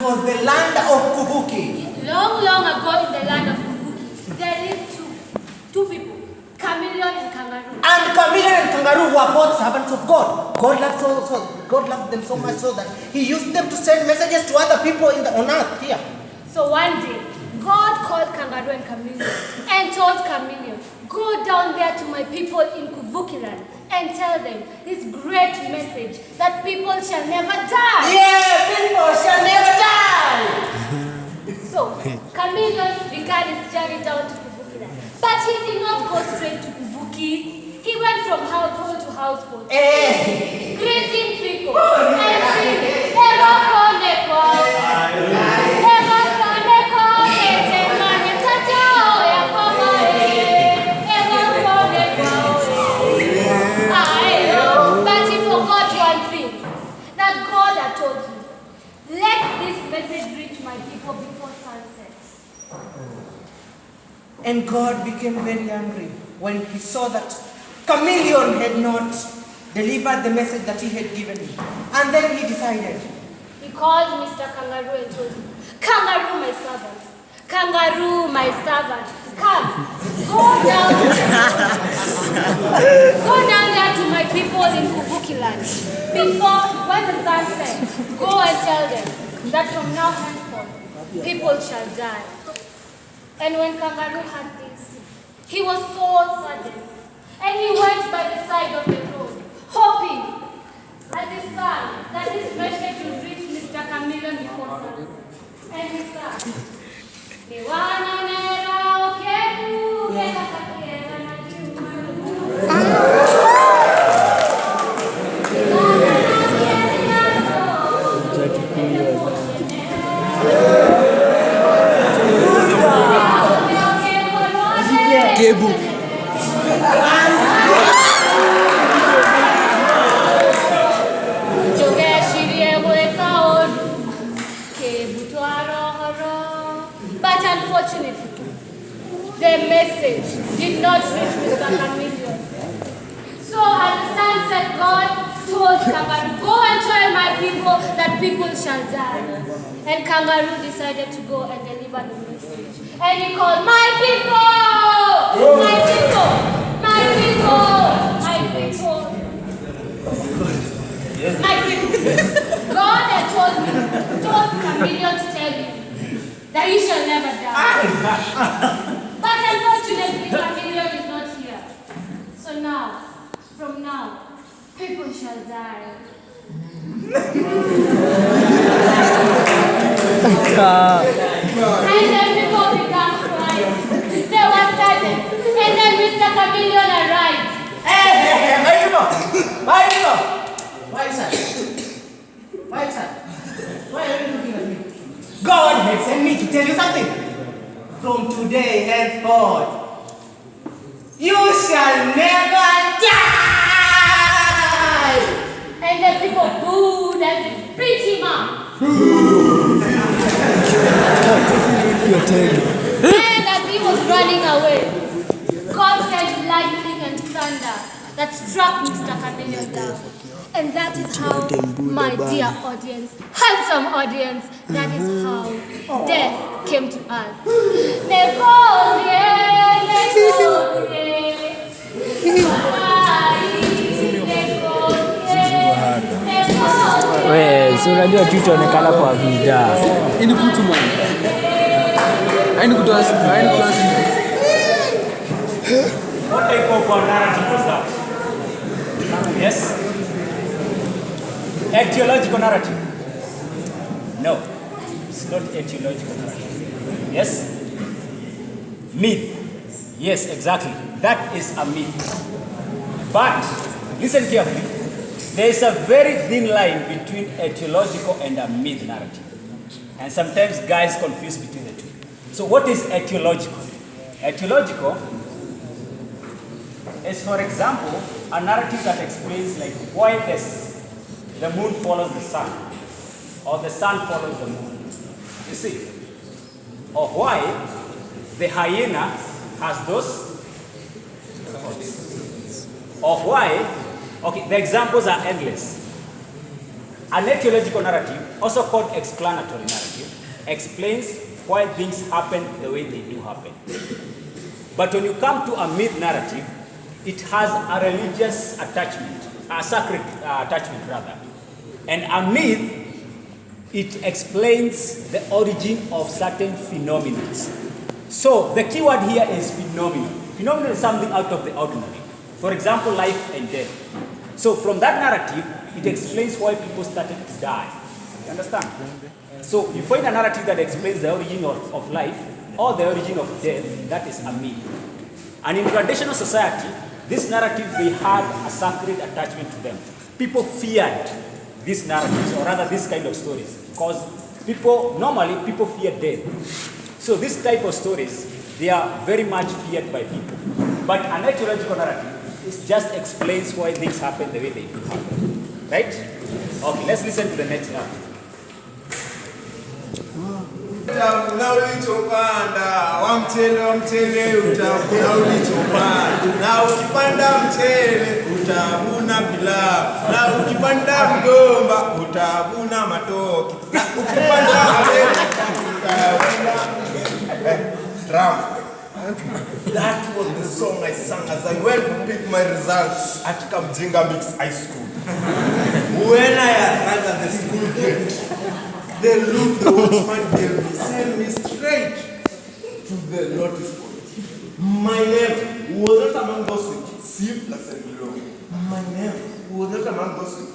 was the land of Kuvuki. Long, long ago in the land of Kimunyi, there lived two people, chameleon and kangaroo. And chameleon and kangaroo were both servants of God. God loved them so much so that He used them to send messages to other people on earth here. So one day, God called kangaroo and chameleon and told chameleon, go down there to my people in Kuvuki land and tell them this great message that people shall never die. Yeah, people shall never die. So, chameleon began his journey down to Kuvuki land. But he did not go straight to Kuvuki. He went from household to household, greeting people and singing, but he forgot one thing, that God had told him, let this message reach my people before sunset. And God became very angry when He saw that chameleon had not delivered the message that He had given him. And then He decided. He called Mr. Kangaroo and told him, Kangaroo, my servant. Kangaroo, my servant. Come, go down there to my people in Kuvuki land. When the sun sets, go and tell them that from now henceforth, people shall die. And when Kangaroo heard this, he was so saddened. And he went by the side of the road, hoping, as he sang, that this message would reach Mr. Chameleon before sunset. And he sang, But unfortunately, the message did not reach Mr. Chameleon. So as the sun set, God told Kangaroo, go and tell my people that people shall die. And Kangaroo decided to go and deliver the message. And he called, my people! My people! My people! My people! My people! God had told Chameleon to tell you that he shall never die. But unfortunately, Chameleon is not here. So now, from now, people shall die. And then people began crying. They were saddened. And then Mr. Chameleon arrived. Hey, my people! My people! Why is that? Why is that? Why are you looking at me? God had sent me to tell you something. From today henceforth, you shall never die! And the people booed and beat him up. And as he was running away, God sent lightning and thunder that struck Mr. Chameleon down. And that is how, my dear audience, handsome audience, that is how death came to us. Si unajua tu itaonekana kwa vida. Ini kutu man. Aini kutoa. What type of narrative was that? Yes? Etiological narrative? No, it's not etiological narrative. Yes? Myth? Yes, exactly. That is a myth. But, listen carefully. There is a very thin line between etiological and a myth narrative. And sometimes guys confuse between the two. So what is etiological? Etiological is, for example, a narrative that explains like why the moon follows the sun, or the sun follows the moon. You see? Or why the hyena has those spots. Or why, okay, the examples are endless. An etiological narrative also called explanatory narrative, explains why things happen the way they do happen. But when you come to a myth narrative, it has a religious attachment, a sacred attachment rather. And a myth, it explains the origin of certain phenomena. So the key word here is phenomenon. Phenomenon is something out of the ordinary. For example, life and death. So from that narrative, it explains why people started to die. You understand? So you find a narrative that explains the origin of life or the origin of death, that is a myth. And in traditional society, this narrative, they had a sacred attachment to them. People feared these narratives, or rather this kind of stories, because normally people fear death. So this type of stories, they are very much feared by people. But an etiological narrative, it just explains why things happen the way they do happen. Right? Okay, let's listen to the next narrative. Utavuna ulichopanda, wamchele utavuna ulichopanda, na ukipanda mchele utavuna pilau, na ukipanda mgomba utavuna matoke, na ukipanda mchele utavuna drum. That was the song I sang as I went to pick my results at Kamjinga Mix High School. When I arrived at the school gate, they looked, the watchman gave me, sent me straight to the notice board. My name was not among those with C plus and below. My name was not among those with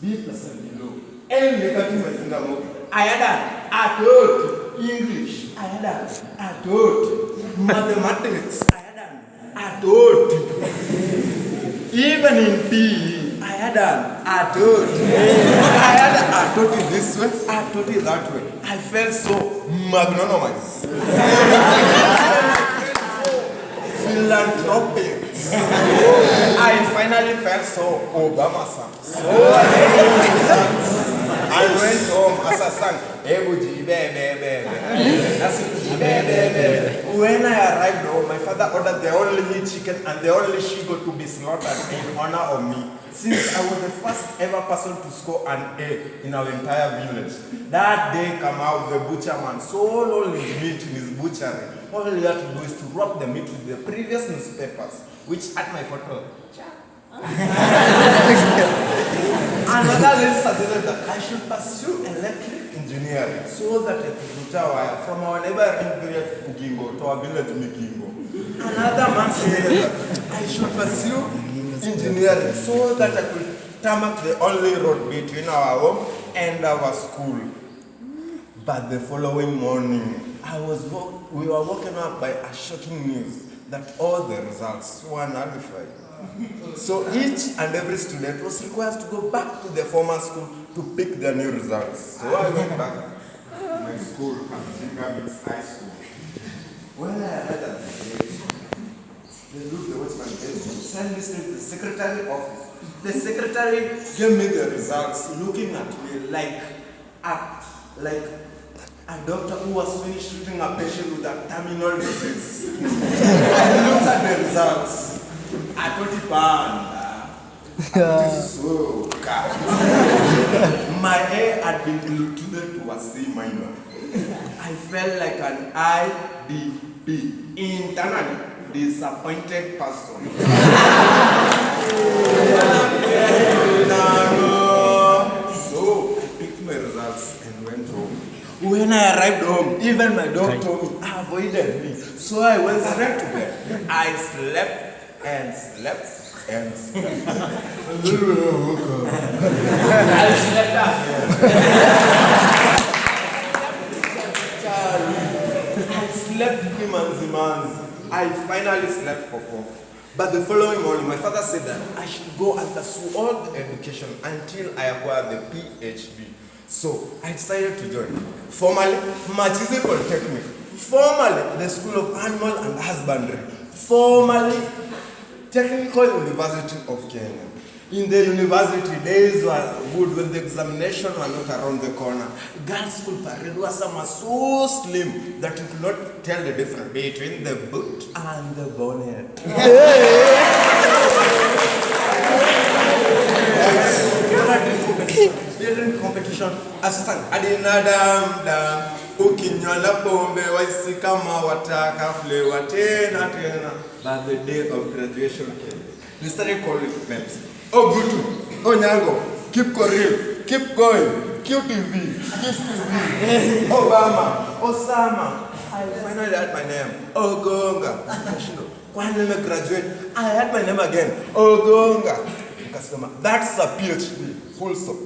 B plus and below. And they cut my finger more. I had done a taught English. I had done a taught mathematics. I had done a taught. Even in PE, I had done a taught. I had a taught it this way, a taught it that way. I felt so magnanimous. Philanthropic. I finally felt so Obama-san. So I went home as a son. When I arrived home, my father ordered the only chicken and the only she-goat to be slaughtered in honor of me, since I was the first ever person to score an A in our entire village. That day come out, the butcher man sold all his meat in his butchery. All he had to do is to wrap the meat with the previous newspapers, which at my photo. Another lady suggested that I should pursue electric engineering so that I could retire wire from our neighboring village Ugimbo to our village Mikimbo. Another man suggested that I should pursue engineering so that I could tarmac the only road between our home and our school. But the following morning, we were woken up by a shocking news that all the results were nullified. So each and every student was required to go back to their former school to pick their new results. So I went back to my school at Kimunyi High School. When I arrived at the gate, the watchman gave me, sent me to the secretary office. The secretary gave me the results, looking at me like a doctor who was finished treating a patient with a terminal disease. I looked at the results. I put it banned. So my A had been included to a C minor. I felt like an IDP, internally disappointed person. So I picked my results and went home. When I arrived home, even my dog told me, avoided me. So I went straight to bed. I slept and slept and slept. I slept after. I slept Kimunyi. I finally slept for 4. But the following morning, my father said that I should go and pursue all the education until I acquired the PhD. So I decided to join. Formally, Machizi Polytechnic. Formally, the School of Animal and Husbandry. Formally, Technical University of Kenya. In the university, days were good when the examination were not around the corner. Girls' school parade was so slim that you could not tell the difference between the boot and the bonnet. During competition, graduation asisang adina dam ukinywa na pombe waisi kama wataka flewa tena. But the day of graduation came. They started calling names. Oh Gutu, oh Nyango, keep Korean, keep going, QTV, Obama, Osama. I finally had my name. Ogonga. When I graduate, I had my name again. Ogonga. That's a PhD. Full stop.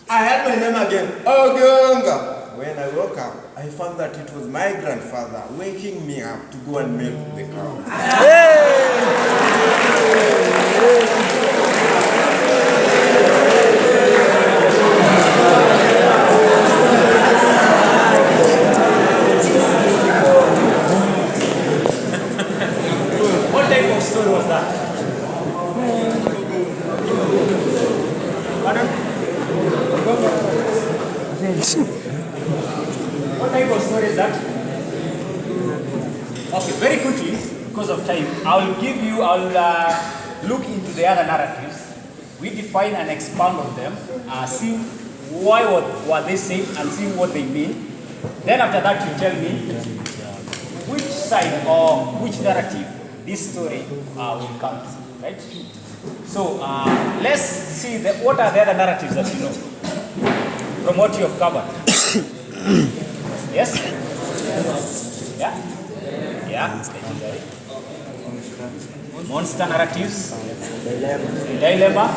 I had my name again. Ogonga. When I woke up, I found that it was my grandfather waking me up to go and milk the cow. What type of story was that? Pardon? What type of story is that? Okay, very quickly, because of time, I'll look into the other narratives. We define and expand on them, see why what they say and see what they mean. Then after that, you tell me which side or which narrative this story will come to, right? So let's see what are the other narratives that you know from what you have covered. Yes? Yeah? Yeah? Legendary. Monster narratives. Dilemma.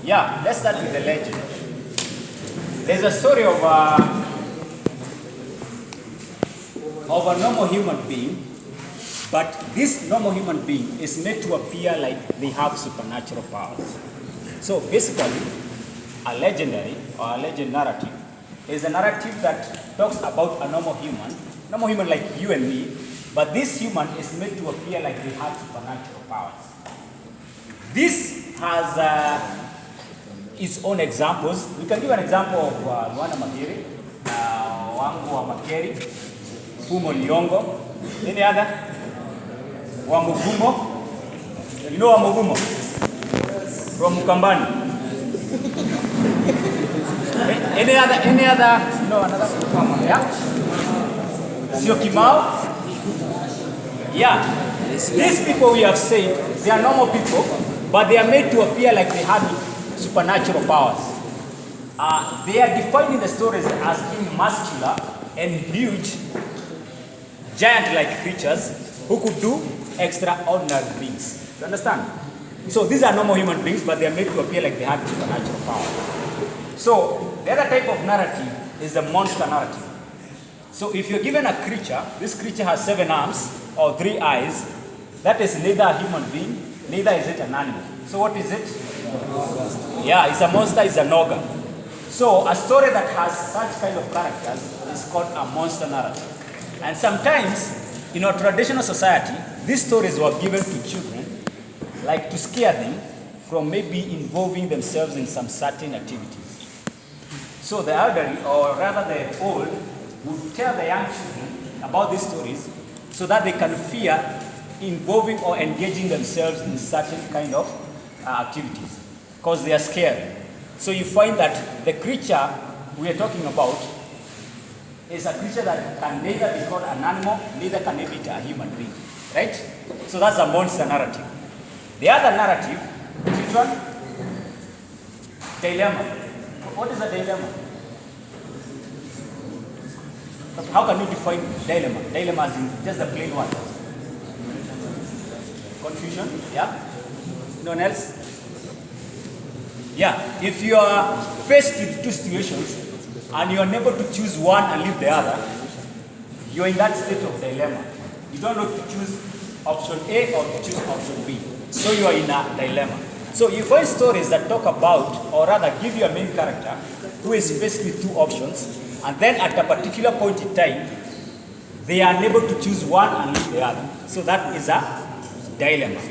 Yeah, let's start with the legend. There's a story of a normal human being, but this normal human being is made to appear like they have supernatural powers. So basically, a legendary or a legend narrative is a narrative that talks about a normal human like you and me, but this human is made to appear like they have supernatural powers. This has its own examples. We can give an example of Luana Magiri, Wangu wa Makeri, Fumo Liongo. Any other? Wamugumo. You know Wamugumo? From Mukambani. Any other? No, another. Yeah? Sio Kimau? Yeah. These people we have said, they are normal people, but they are made to appear like they have supernatural powers. They are defined in the stories as being muscular and huge, giant-like creatures who could do extraordinary things. You understand? So these are normal human beings, but they are made to appear like they have supernatural power. So the other type of narrative is the monster narrative. So if you're given a creature, this creature has 7 arms or 3 eyes, that is neither a human being, neither is it an animal. So what is it? Yeah, it's a monster, it's an ogre. So a story that has such kind of characters is called a monster narrative. And sometimes, in our traditional society, these stories were given to children, like to scare them from maybe involving themselves in some certain activities. So the elderly, or rather the old, would tell the young children about these stories so that they can fear involving or engaging themselves in certain kind of activities, because they are scared. So you find that the creature we are talking about is a creature that can neither be called an animal, neither can it be a human being, right? So that's a monster narrative. The other narrative, which one? Dilemma. What is a dilemma? How can you define dilemma? Dilemma is just the plain one. Confusion? Yeah? No one else? Yeah. If you are faced with 2 situations and you are unable to choose one and leave the other, you are in that state of dilemma. You don't know to choose option A or to choose option B. So you are in a dilemma. So you find stories that talk about, or rather give you a main character who is faced with 2 options, and then at a particular point in time, they are unable to choose one and leave the other. So that is a dilemma.